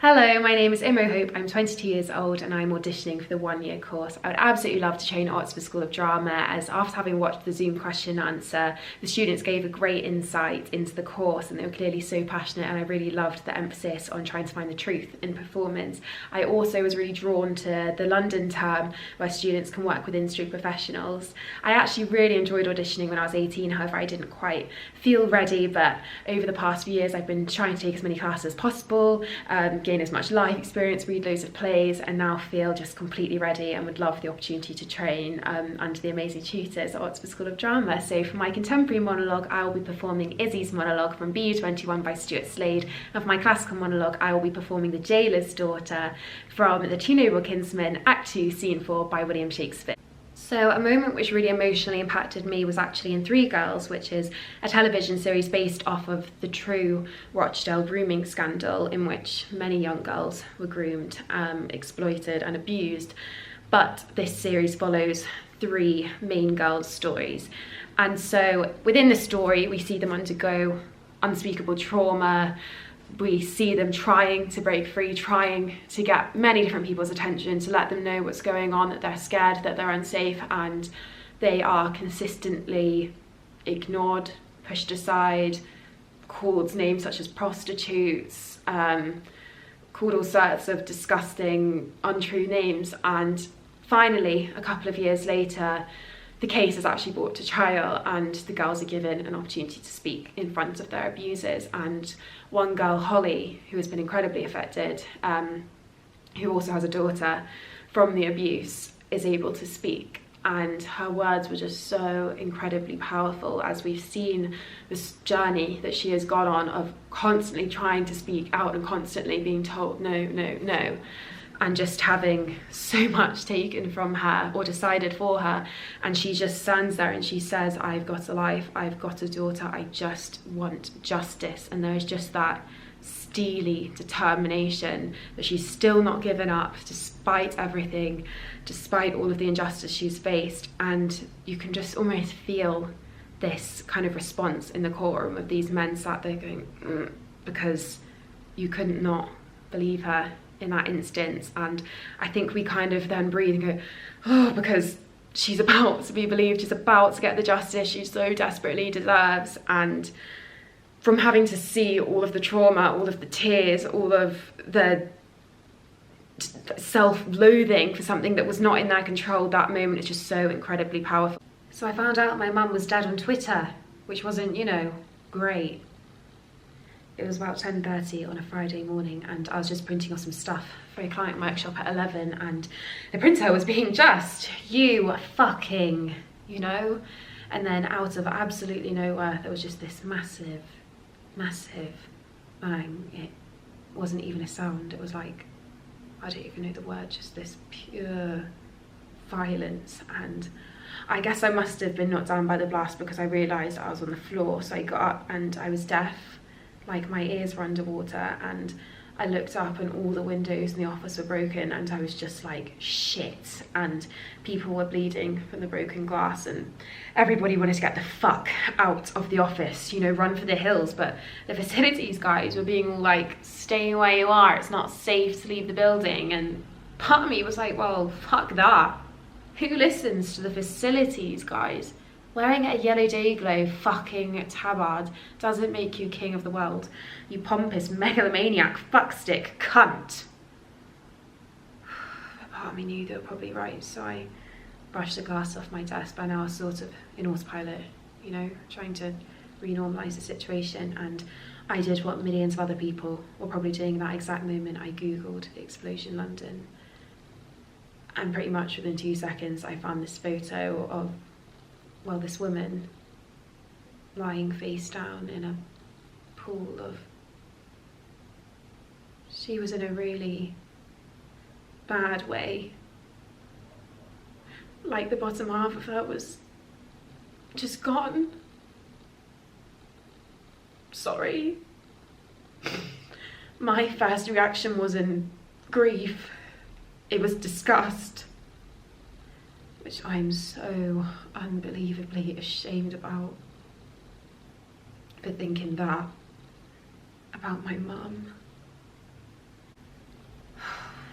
Hello, my name is Imo Hope. I'm 22 years old and I'm auditioning for the one-year course. I would absolutely love to train at Oxford School of Drama, as after having watched the Zoom question and answer, the students gave a great insight into the course and they were clearly so passionate, and I really loved the emphasis on trying to find the truth in performance. I also was really drawn to the London term where students can work with industry professionals. I actually really enjoyed auditioning when I was 18, however I didn't quite feel ready, but over the past few years I've been trying to take as many classes as possible, gain as much life experience, read loads of plays, and now feel just completely ready and would love the opportunity to train under the amazing tutors at Oxford School of Drama. So for my contemporary monologue, I will be performing Izzy's monologue from BU21 by Stuart Slade, and for my classical monologue, I will be performing The Jailer's Daughter from The Two Noble Kinsmen, Act 2, Scene 4 by William Shakespeare. So a moment which really emotionally impacted me was actually in Three Girls, which is a television series based off of the true Rochdale grooming scandal in which many young girls were groomed, exploited and abused. But this series follows three main girls' stories. And so within the story, we see them undergo unspeakable trauma. We see them trying to break free, trying to get many different people's attention, to let them know what's going on, that they're scared, that they're unsafe, and they are consistently ignored, pushed aside, called names such as prostitutes, called all sorts of disgusting, untrue names. And finally, a couple of years later, the case is actually brought to trial and the girls are given an opportunity to speak in front of their abusers. And one girl, Holly, who has been incredibly affected, who also has a daughter from the abuse, is able to speak. And her words were just so incredibly powerful, as we've seen this journey that she has gone on of constantly trying to speak out and constantly being told no, no, no, and just having so much taken from her or decided for her. And she just stands there and she says, I've got a life, I've got a daughter, I just want justice. And there's just that steely determination that she's still not given up despite everything, despite all of the injustice she's faced. And you can just almost feel this kind of response in the courtroom of these men sat there going, because you couldn't not believe her in that instance. And I think we kind of then breathe and go, oh, because she's about to be believed, she's about to get the justice she so desperately deserves. And from having to see all of the trauma, all of the tears, all of the self-loathing for something that was not in their control, that moment is just so incredibly powerful. So I found out my mum was dead on Twitter, which wasn't, great. It was about 10:30 on a Friday morning and I was just printing off some stuff for a client workshop at 11, and the printer was being just, you fucking, and then out of absolutely nowhere there was just this massive bang. It wasn't even a sound, it was like, I don't even know the word, just this pure violence. And I guess I must have been knocked down by the blast because I realised I was on the floor, so I got up and I was deaf. Like, my ears were underwater, and I looked up and all the windows in the office were broken, and I was just like, shit. And people were bleeding from the broken glass and everybody wanted to get the fuck out of the office, run for the hills. But the facilities guys were being all like, stay where you are, it's not safe to leave the building. And part of me was like, well, fuck that. Who listens to the facilities guys? Wearing a yellow Dayglow fucking tabard doesn't make you king of the world, you pompous megalomaniac fuckstick cunt. But part of me knew they were probably right, so I brushed the glass off my desk. By now I was sort of in autopilot, trying to renormalise the situation. And I did what millions of other people were probably doing in that exact moment. I googled explosion London, and pretty much within 2 seconds I found this photo of, well, this woman lying face down in a pool of, she was in a really bad way. Like, the bottom half of her was just gone. Sorry. My first reaction wasn't grief, it was disgust, which I'm so unbelievably ashamed about, for thinking that about my mum.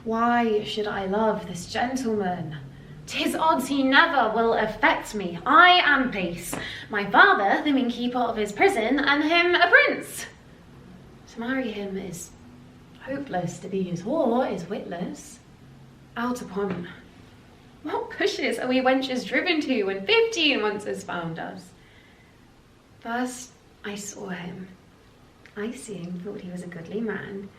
Why should I love this gentleman? 'Tis odds he never will affect me. I am peace, my father the innkeeper of his prison, and him a prince. To marry him is hopeless, to be his whore is witless. Out upon what bushes are we wenches driven to when 15 once has found us? First I saw him. I seeing thought he was a goodly man.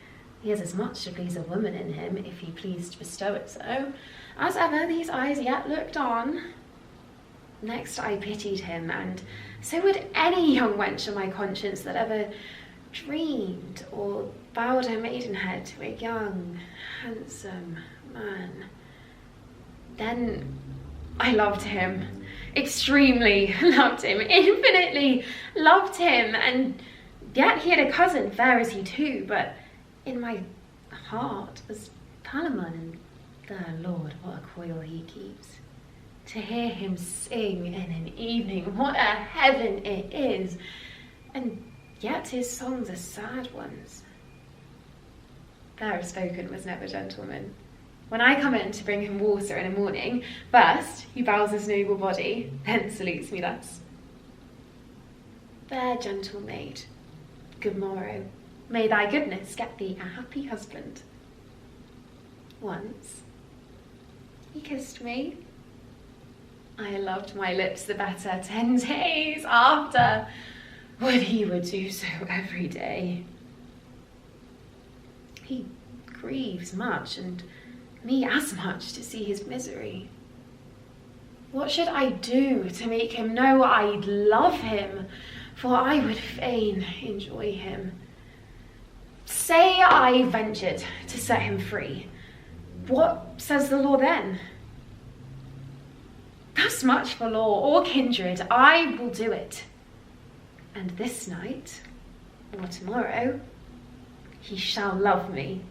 He has as much to please a woman in him, if he pleased to bestow it so, as ever these eyes yet looked on. Next I pitied him, and so would any young wench on my conscience that ever dreamed or bowed her maidenhead to a young, handsome man. Then I loved him, extremely loved him, infinitely loved him, and yet he had a cousin fair as he too, but in my heart was Palamon, and the Lord, what a coil he keeps. To hear him sing in an evening, what a heaven it is, and yet his songs are sad ones. Fairer spoken was never gentleman. When I come in to bring him water in a morning, first he bows his noble body, then salutes me thus. Fair gentle maid, good morrow. May thy goodness get thee a happy husband. Once he kissed me. I loved my lips the better 10 days after. Would he would do so every day. He grieves much, and me as much, to see his misery. What should I do to make him know I love him? For I would fain enjoy him. Say I ventured to set him free. What says the law then? Thus much for law or kindred, I will do it. And this night, or tomorrow, he shall love me